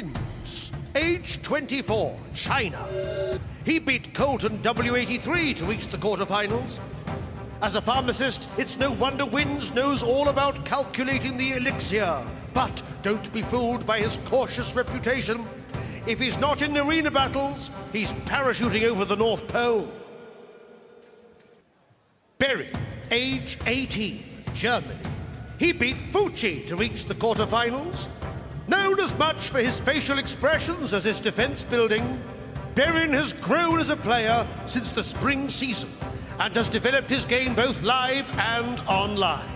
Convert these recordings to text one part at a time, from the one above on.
wins. Age 24, China. He beat Colton W83 to reach the quarterfinals. As a pharmacist, it's no wonder Wins knows all about calculating the elixir. But don't be fooled by his cautious reputation. If he's not in arena battles, he's parachuting over the North Pole. Berin, age 18, Germany. He beat Fucci to reach the quarterfinals. Known as much for his facial expressions as his defense building, Berin has grown as a player since the spring season and has developed his game both live and online.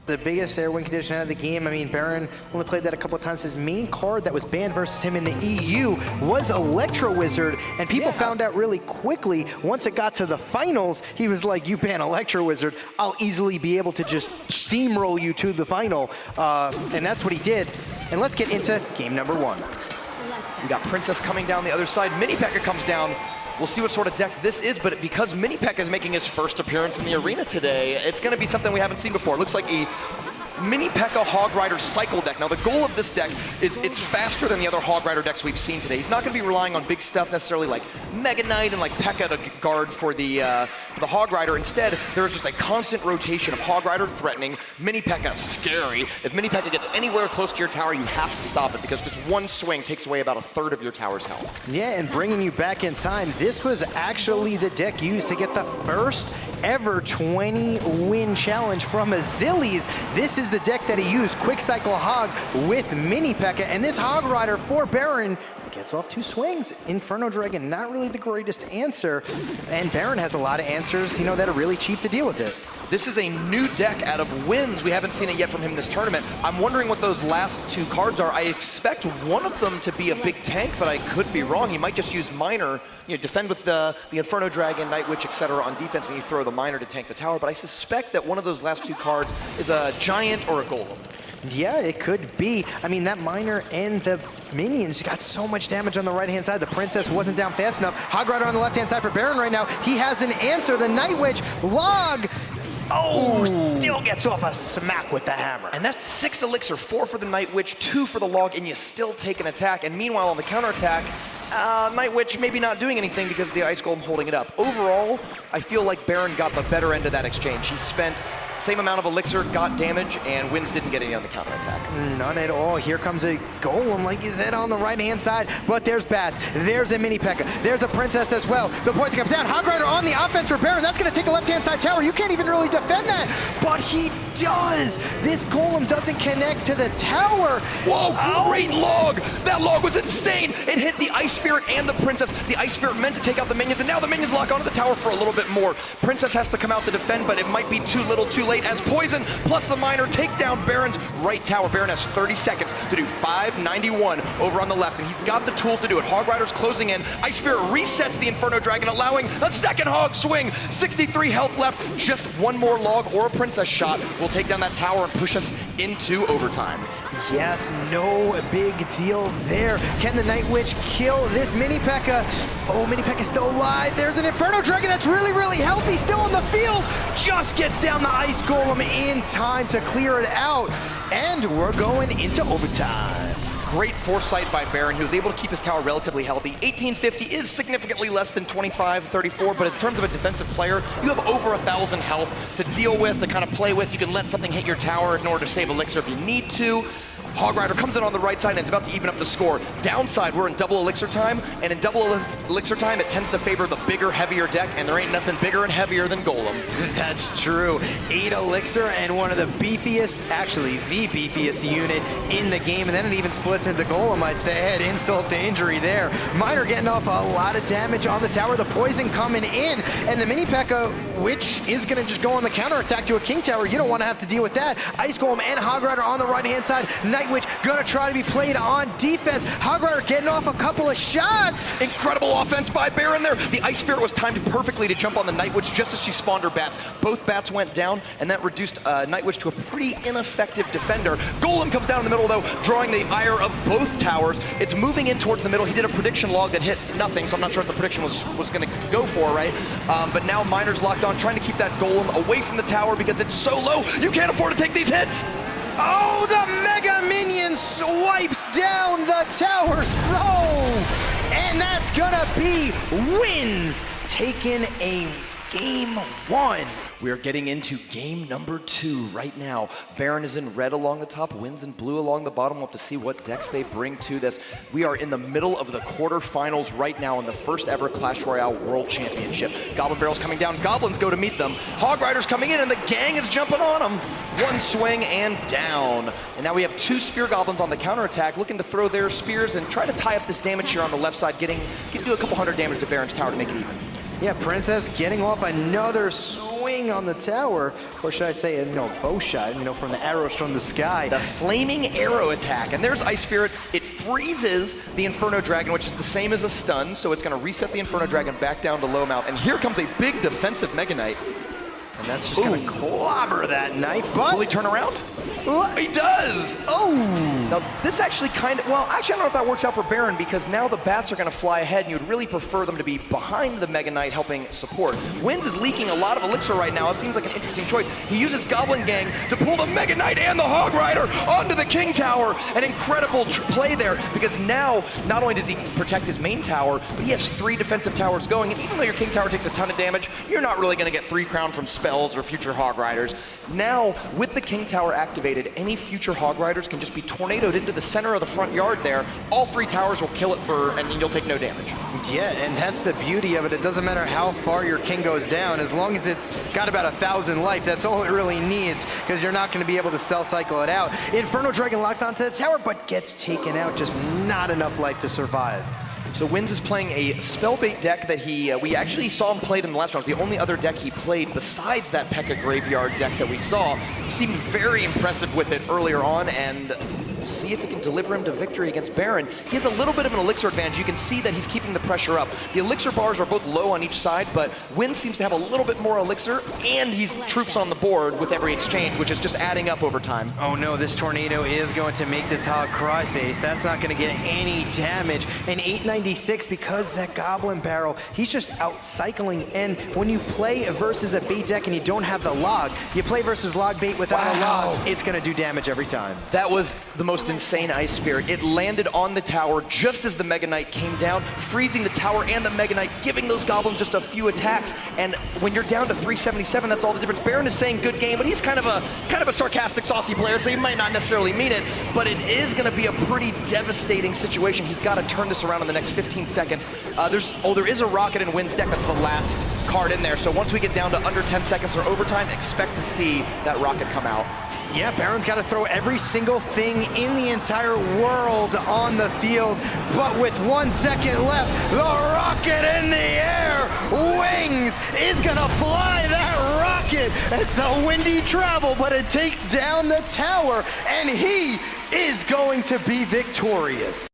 The biggest air win condition out of the game. I mean, Berin only played that a couple of times. His main card that was banned versus him in the EU was Electro Wizard, and people found out really quickly. Once it got to the finals, he was like, you ban Electro Wizard, I'll easily be able to just steamroll you to the final. And that's what he did. And let's get into game number one. We got Princess coming down the other side. Mini P.E.K.K.A comes down. We'll see what sort of deck this is, but because Mini P.E.K.K.A is making his first appearance in the arena today, it's going to be something we haven't seen before. It looks like a Mini P.E.K.K.A Hog Rider cycle deck. Now the goal of this deck is it's faster than the other Hog Rider decks we've seen today. He's not going to be relying on big stuff necessarily like Mega Knight and like P.E.K.K.A to guard for the Hog Rider. Instead, there's just a constant rotation of Hog Rider threatening, Mini P.E.K.K.A scary. If Mini P.E.K.K.A gets anywhere close to your tower, you have to stop it because just one swing takes away about a third of your tower's health. Yeah, and bringing you back in time, this was actually the deck used to get the first ever 20-win challenge from Azilies. This is the deck that he used, Quick Cycle Hog with Mini P.E.K.K.A, and this Hog Rider for Berin gets off two swings. Inferno Dragon, not really the greatest answer, and Berin has a lot of answers, you know, that are really cheap to deal with it. This is a new deck out of Wins. We haven't seen it yet from him this tournament. I'm wondering what those last two cards are. I expect one of them to be a big tank, but I could be wrong. He might just use Miner, you know, defend with the Inferno Dragon, Night Witch, etc. on defense, and you throw the Miner to tank the tower. But I suspect that one of those last two cards is a Giant or a Golem. Yeah, it could be. I mean, that Miner and the minions got so much damage on the right-hand side. The Princess wasn't down fast enough. Hog Rider on the left-hand side for Berin right now. He has an answer. The Night Witch, Log. Oh, still gets off a smack with the hammer. And that's 6 elixir, 4 for the Night Witch, 2 for the Log, and you still take an attack. And meanwhile, on the counterattack, Night Witch maybe not doing anything because of the Ice Golem holding it up. Overall, I feel like Berin got the better end of that exchange. He spent same amount of elixir, got damage, and Wins didn't get any on the counterattack. None at all. Here comes a Golem, like you said, on the right-hand side. But there's Bats. There's a Mini P.E.K.K.A. There's a Princess as well. The poison comes down. Hog Rider on the offense for Berin. That's going to take a left-hand side tower. You can't even really defend that. But he does. This Golem doesn't connect to the tower. Whoa, great Log. That Log was insane. It hit the Ice Spirit and the Princess. The Ice Spirit meant to take out the minions, and now the minions lock onto the tower for a little bit more. Princess has to come out to defend, but it might be too little too late as Poison plus the Miner take down Berin's right tower. Berin has 30 seconds to do 591 over on the left, and he's got the tools to do it. Hog Rider's closing in. Ice Spirit resets the Inferno Dragon, allowing a second Hog swing. 63 health left. Just one more Log or a Princess shot will take down that tower and push us into overtime. Yes, no big deal there. Can the Night Witch kill this Mini P.E.K.K.A? Oh, Mini P.E.K.K.A still alive. There's an Inferno Dragon that's really, really healthy, still on the field. Just gets down the Ice Golem in time to clear it out. And we're going into overtime. Great foresight by Berin. He was able to keep his tower relatively healthy. 1850 is significantly less than 2534, but in terms of a defensive player, you have over 1,000 health to deal with, to kind of play with. You can let something hit your tower in order to save elixir if you need to. Hog Rider comes in on the right side and it's about to even up the score. Downside, we're in double elixir time, and in double elixir time, it tends to favor the bigger, heavier deck, and there ain't nothing bigger and heavier than Golem. That's true. 8 elixir and one of the beefiest, actually the beefiest unit in the game, and then it even splits into Golemites to add insult to injury there. Miner getting off a lot of damage on the tower, the poison coming in, and the Mini P.E.K.K.A, which is gonna just go on the counterattack to a King Tower. You don't wanna have to deal with that. Ice Golem and Hog Rider on the right-hand side. Night Witch gonna try to be played on defense. Hog Rider getting off a couple of shots. Incredible offense by Berin there. The Ice Spirit was timed perfectly to jump on the Night Witch just as she spawned her bats. Both bats went down, and that reduced Night Witch to a pretty ineffective defender. Golem comes down in the middle, though, drawing the ire of both towers. It's moving in towards the middle. He did a prediction log that hit nothing, so I'm not sure if the prediction was gonna go for, right? But now Miner's locked on, trying to keep that Golem away from the tower because it's so low, you can't afford to take these hits. Oh, the Mega Minions tower and that's gonna be wins, taking a game 1. We are getting into game number 2 right now. Berin is in red along the top, Wins in blue along the bottom. We'll have to see what decks they bring to this. We are in the middle of the quarterfinals right now in the first ever Clash Royale World Championship. Goblin Barrels coming down, Goblins go to meet them. Hog Riders coming in and the gang is jumping on them. One swing and down. And now we have 2 Spear Goblins on the counterattack looking to throw their spears and try to tie up this damage here on the left side, do a couple hundred damage to Berin's tower to make it even. Yeah, Princess getting off another swing on the tower, or should I say, bow shot, from the arrows from the sky. The flaming arrow attack, and there's Ice Spirit. It freezes the Inferno Dragon, which is the same as a stun, so it's gonna reset the Inferno Dragon back down to low mount. And here comes a big defensive Mega Knight. And that's just gonna clobber that knight, but... Will he turn around? He does! Oh! Now, this actually I don't know if that works out for Berin, because now the bats are going to fly ahead, and you'd really prefer them to be behind the Mega Knight helping support. Wins is leaking a lot of elixir right now. It seems like an interesting choice. He uses Goblin Gang to pull the Mega Knight and the Hog Rider onto the King Tower. An incredible play there, because now, not only does he protect his main tower, but he has 3 defensive towers going, and even though your King Tower takes a ton of damage, you're not really going to get 3 crown from spells or future Hog Riders. Now, with the King Tower activated, any future Hog Riders can just be tornadoed into the center of the front yard there. All 3 towers will kill it and you'll take no damage. Yeah, and that's the beauty of it. It doesn't matter how far your king goes down, as long as it's got about 1,000 life, that's all it really needs, because you're not going to be able to cell cycle it out. Inferno Dragon locks onto the tower, but gets taken out, just not enough life to survive. So Wins is playing a Spellbait deck that we actually saw him played in the last round. The only other deck he played besides that P.E.K.K.A. Graveyard deck that we saw. Seemed very impressive with it earlier on, and we'll see if he can deliver him to victory against Berin. He has a little bit of an elixir advantage. You can see that he's keeping the pressure up. The elixir bars are both low on each side, but Wins seems to have a little bit more elixir, and he's troops on the board with every exchange, which is just adding up over time. Oh no, this tornado is going to make this Hog cry face. That's not going to get any damage. And 896, because that Goblin Barrel, he's just out cycling. And when you play versus a bait deck and you don't have the log, you play versus log bait without a log, it's going to do damage every time. That was the most insane Ice Spirit. It landed on the tower just as the Mega Knight came down, freezing the tower and the Mega Knight, giving those Goblins just a few attacks. And when you're down to 377, that's all the difference. Berin is saying good game, but he's kind of a sarcastic, saucy player, so he might not necessarily mean it, but it is going to be a pretty devastating situation. He's got to turn this around in the next 15 seconds. There is a rocket in Wins deck. That's the last card in there. So once we get down to under 10 seconds or overtime, expect to see that rocket come out. Yeah, Berin's got to throw every single thing in the entire world on the field, but with 1 second left, the rocket in the air, Wings is gonna fly that rocket. It's a windy travel, but it takes down the tower, and he is going to be victorious.